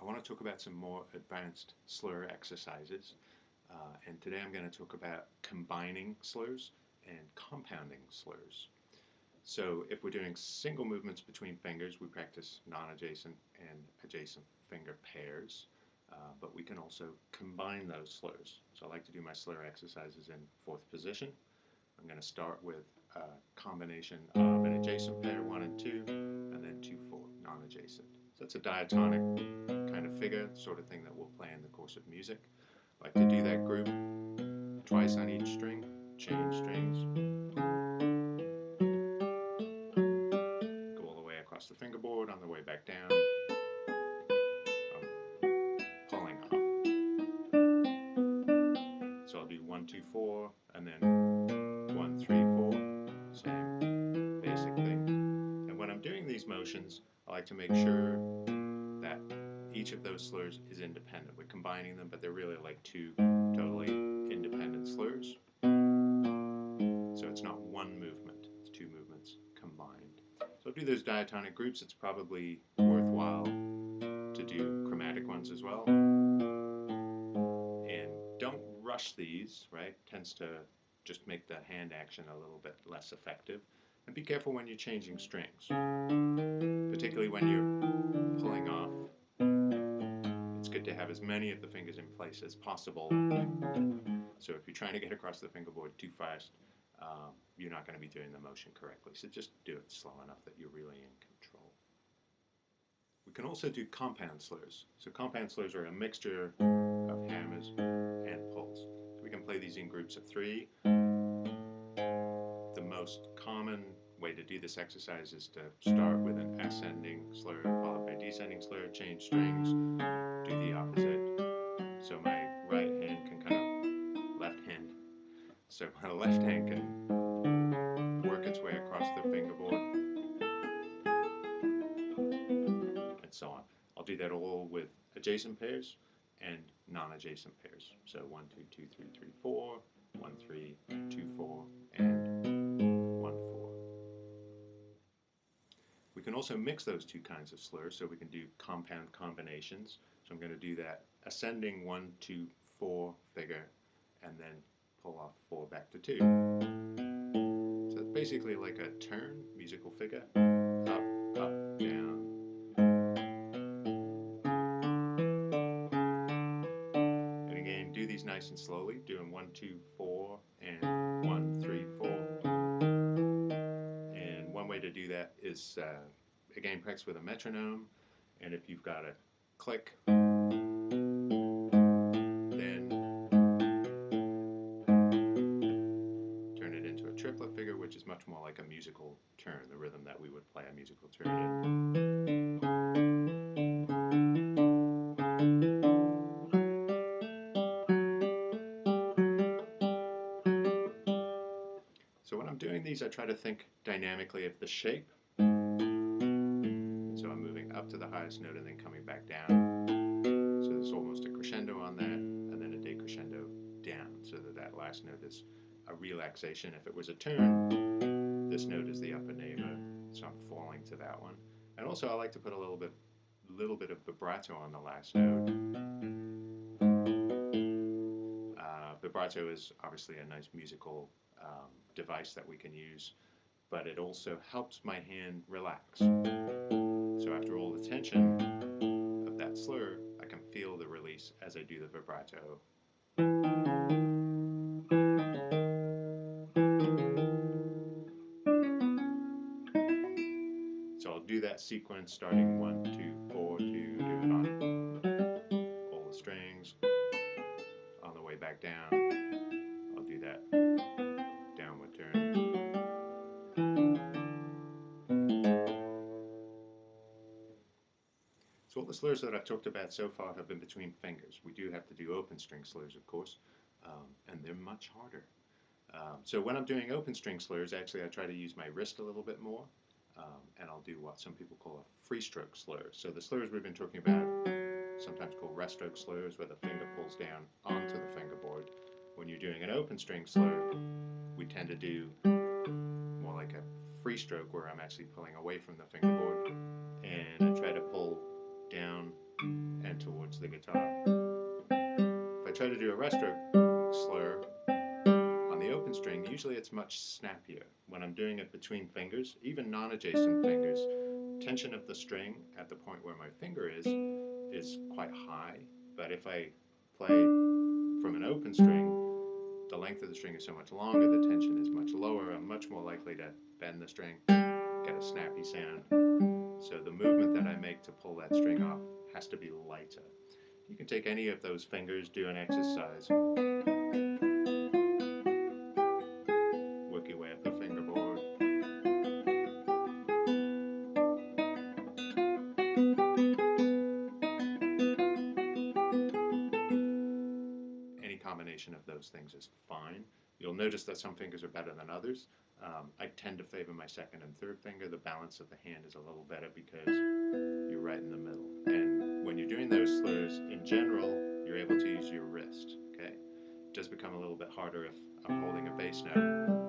I want to talk about some more advanced slur exercises, and today I'm going to talk about combining slurs and compounding slurs. So if we're doing single movements between fingers, we practice non-adjacent and adjacent finger pairs, but we can also combine those slurs. So I like to do my slur exercises in fourth position. I'm going to start with a combination of an adjacent pair, 1 and 2, and then 2, 4, non-adjacent. So it's a diatonic kind of figure, sort of thing that we'll play in the course of music. I like to do that group twice on each string, change strings, go all the way across the fingerboard, on the way back down, pulling up. So I'll do 1, 2, 4, and then 1, 3, 4, same basic thing. And when I'm doing these motions, I like to make sure that each of those slurs is independent. We're combining them, but they're really like two totally independent slurs. So it's not one movement, it's two movements combined. So I'll do those diatonic groups. It's probably worthwhile to do chromatic ones as well. And don't rush these, right? Tends to just make the hand action a little bit less effective. And be careful when you're changing strings, particularly when you're pulling off. It's good to have as many of the fingers in place as possible. So if you're trying to get across the fingerboard too fast, you're not going to be doing the motion correctly. So just do it slow enough that you're really in control. We can also do compound slurs. So compound slurs are a mixture of hammers and pulls. So we can play these in groups of 3. The most common way to do this exercise is to start with an ascending slur followed by descending slur, change strings, do the opposite. So my right hand can so my left hand can work its way across the fingerboard, and so on. I'll do that all with adjacent pairs and non-adjacent pairs. So 1, 2, 2, 3, 3, 4, 1, 3, 2, 4, and 1, 4. We can also mix those two kinds of slurs, so we can do compound combinations. So I'm going to do that ascending 1, 2, 4 figure, and then pull off 4 back to 2. So it's basically like a turn, musical figure, up, up, down. And again, do these nice and slowly, doing 1, 2, 4, and 1, 3, 4. And one way to do that is, again, practice with a metronome, and if you've got a click, triplet figure, which is much more like a musical turn, the rhythm that we would play a musical turn in. So when I'm doing these, I try to think dynamically of the shape. So I'm moving up to the highest note and then coming back down. So there's almost a crescendo on that, and then a decrescendo down, so that last note is a relaxation. If it was a turn, this note is the upper neighbor, so I'm falling to that one. And also I like to put a little bit of vibrato on the last note. Vibrato is obviously a nice musical device that we can use, but it also helps my hand relax. So after all the tension of that slur, I can feel the release as I do the vibrato. So I'll do that sequence starting 1, 2, 4, 2, do it on all the strings, on the way back down, I'll do that downward turn. So all the slurs that I've talked about so far have been between fingers. We do have to do open string slurs, of course, and they're much harder. So when I'm doing open string slurs, actually I try to use my wrist a little bit more. And I'll do what some people call a free stroke slur. So the slurs we've been talking about, sometimes called rest stroke slurs, where the finger pulls down onto the fingerboard. When you're doing an open string slur, we tend to do more like a free stroke, where I'm actually pulling away from the fingerboard, and I try to pull down and hand towards the guitar. If I try to do a rest stroke slur on the open string, usually it's much snappier. When I'm doing it between fingers, even non-adjacent fingers, tension of the string at the point where my finger is quite high, but if I play from an open string, the length of the string is so much longer, the tension is much lower, I'm much more likely to bend the string, get a snappy sound. So the movement that I make to pull that string off has to be lighter. You can take any of those fingers, do an exercise, work your way up the fingerboard. Any combination of those things is fine. You'll notice that some fingers are better than others. I tend to favor my second and third finger. The balance of the hand is a little better because you're right in the middle. And when you're doing those slurs, in general, you're able to use your wrist. Okay? It does become a little bit harder if I'm holding a bass note